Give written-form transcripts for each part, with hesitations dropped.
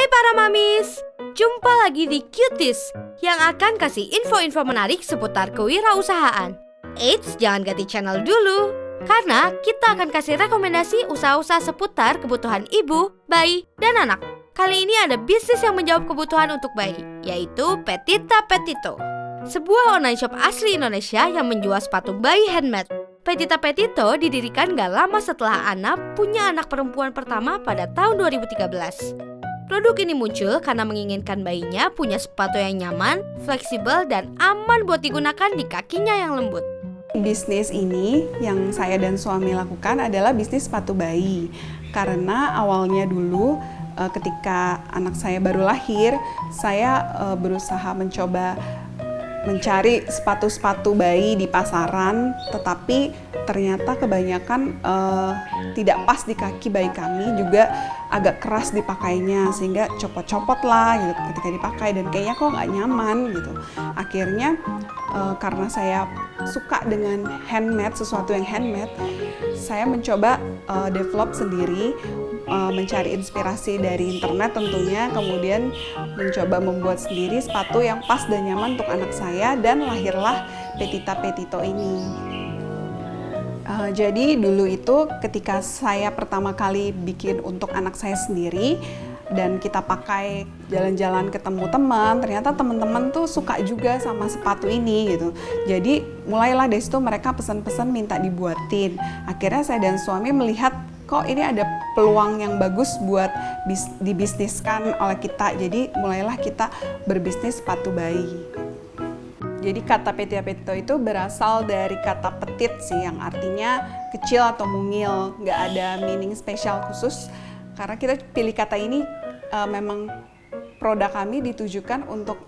Hai para mamis, jumpa lagi di Cuties yang akan kasih info-info menarik seputar kewirausahaan. Eits, jangan ganti channel dulu, karena kita akan kasih rekomendasi usaha-usaha seputar kebutuhan ibu, bayi, dan anak. Kali ini ada bisnis yang menjawab kebutuhan untuk bayi, yaitu Petita Petito, sebuah online shop asli Indonesia yang menjual sepatu bayi handmade. Petita Petito didirikan gak lama setelah Ana punya anak perempuan pertama pada tahun 2013. Produk ini muncul karena menginginkan bayinya punya sepatu yang nyaman, fleksibel, dan aman buat digunakan di kakinya yang lembut. Bisnis ini yang saya dan suami lakukan adalah bisnis sepatu bayi. Karena awalnya dulu ketika anak saya baru lahir, saya berusaha mencoba mencari sepatu-sepatu bayi di pasaran, tetapi ternyata kebanyakan tidak pas di kaki bayi kami, juga agak keras dipakainya sehingga copot-copot lah gitu ketika dipakai dan kayaknya kok nggak nyaman gitu. Akhirnya karena saya suka dengan handmade, sesuatu yang handmade, saya mencoba develop sendiri, mencari inspirasi dari internet tentunya, kemudian mencoba membuat sendiri sepatu yang pas dan nyaman untuk anak saya, dan lahirlah Petita Petito ini. Jadi dulu itu ketika saya pertama kali bikin untuk anak saya sendiri dan kita pakai jalan-jalan ketemu teman, ternyata teman-teman tuh suka juga sama sepatu ini gitu. Jadi mulailah dari situ mereka pesan-pesan minta dibuatin. Akhirnya saya dan suami melihat kok ini ada peluang yang bagus buat dibisniskan oleh kita. Jadi mulailah kita berbisnis sepatu bayi. Jadi kata Petita Petito itu berasal dari kata petit sih, yang artinya kecil atau mungil. Nggak ada meaning spesial khusus. Karena kita pilih kata ini memang produk kami ditujukan untuk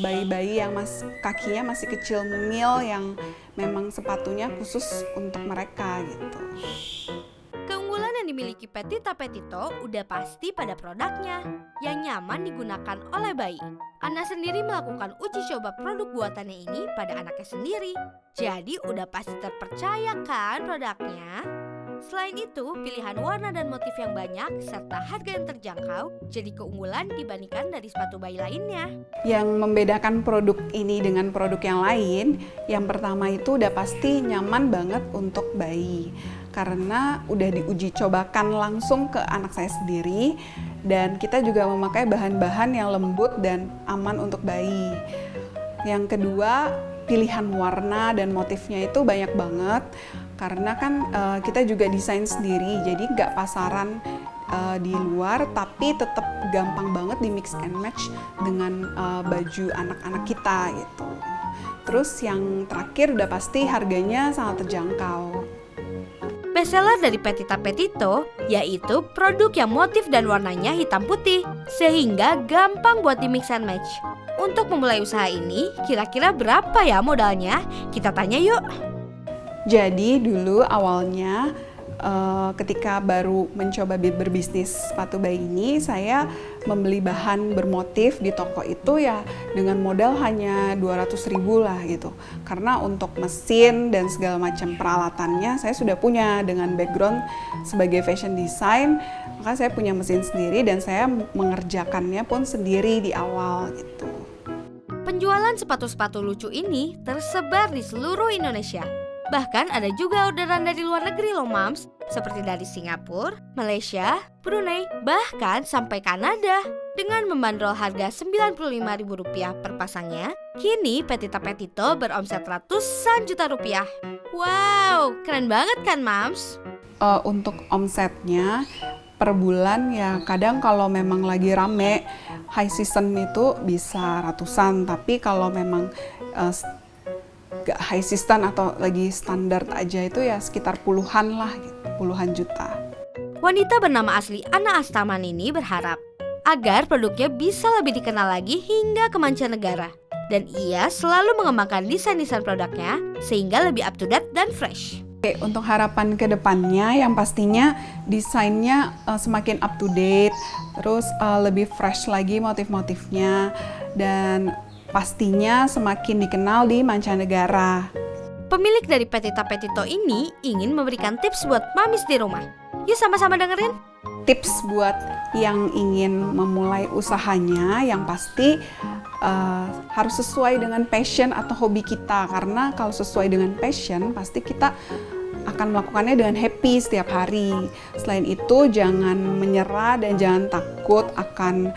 bayi-bayi yang kakinya masih kecil mungil, yang memang sepatunya khusus untuk mereka gitu. Keunggulan yang dimiliki Petita Petito udah pasti pada produknya yang nyaman digunakan oleh bayi. Ana sendiri melakukan uji coba produk buatannya ini pada anaknya sendiri. Jadi udah pasti terpercaya kan produknya? Selain itu, pilihan warna dan motif yang banyak serta harga yang terjangkau jadi keunggulan dibandingkan dari sepatu bayi lainnya. Yang membedakan produk ini dengan produk yang lain, yang pertama itu udah pasti nyaman banget untuk bayi. Karena udah diuji cobakan langsung ke anak saya sendiri, dan kita juga memakai bahan-bahan yang lembut dan aman untuk bayi. Yang kedua, pilihan warna dan motifnya itu banyak banget, karena kan kita juga desain sendiri, jadi nggak pasaran di luar, tapi tetap gampang banget di mix and match dengan baju anak-anak kita gitu. Terus yang terakhir udah pasti harganya sangat terjangkau. Bestseller dari Petita Petito yaitu produk yang motif dan warnanya hitam putih, sehingga gampang buat di mix and match. Untuk memulai usaha ini, kira-kira berapa ya modalnya? Kita tanya yuk. Jadi dulu awalnya ketika baru mencoba berbisnis sepatu bayi ini, saya membeli bahan bermotif di toko itu ya dengan modal hanya 200.000 lah gitu. Karena untuk mesin dan segala macam peralatannya saya sudah punya, dengan background sebagai fashion design, maka saya punya mesin sendiri dan saya mengerjakannya pun sendiri di awal gitu. Penjualan sepatu-sepatu lucu ini tersebar di seluruh Indonesia. Bahkan ada juga orderan dari luar negeri loh mams, seperti dari Singapura, Malaysia, Brunei, bahkan sampai Kanada. Dengan membandrol harga Rp95.000 per pasangnya, kini Petita Petito beromset ratusan juta rupiah. Wow, keren banget kan mams? Untuk omsetnya per bulan ya kadang kalau memang lagi rame, high season itu bisa ratusan, tapi kalau memang gak high season atau lagi standar aja itu ya sekitar puluhan lah gitu, puluhan juta. Wanita bernama asli Ana Astaman ini berharap agar produknya bisa lebih dikenal lagi hingga ke mancanegara. Dan ia selalu mengembangkan desain-desain produknya sehingga lebih up to date dan fresh. Untuk harapan ke depannya yang pastinya desainnya semakin up to date, terus lebih fresh lagi motif-motifnya, dan pastinya semakin dikenal di mancanegara. Pemilik dari Petita Petito ini ingin memberikan tips buat mamis di rumah. Yuk sama-sama dengerin. tips buat yang ingin memulai usahanya, yang pasti harus sesuai dengan passion atau hobi kita. Karena kalau sesuai dengan passion, pasti kita akan melakukannya dengan happy setiap hari. Selain itu, jangan menyerah dan jangan takut akan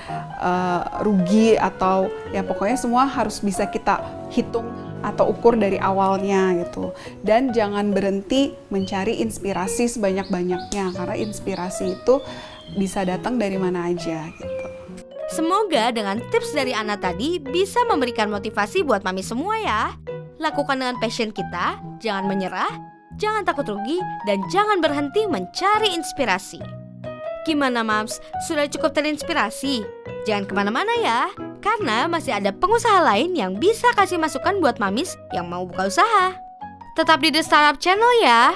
rugi atau ya pokoknya semua harus bisa kita hitung atau ukur dari awalnya gitu. Dan jangan berhenti mencari inspirasi sebanyak-banyaknya, karena inspirasi itu bisa datang dari mana aja gitu. Semoga dengan tips dari Ana tadi bisa memberikan motivasi buat mami semua ya. Lakukan dengan passion kita, jangan menyerah, jangan takut rugi, dan jangan berhenti mencari inspirasi. Gimana Mams, sudah cukup terinspirasi? Jangan kemana-mana ya, karena masih ada pengusaha lain yang bisa kasih masukan buat mamis yang mau buka usaha. Tetap di The Startup Channel ya.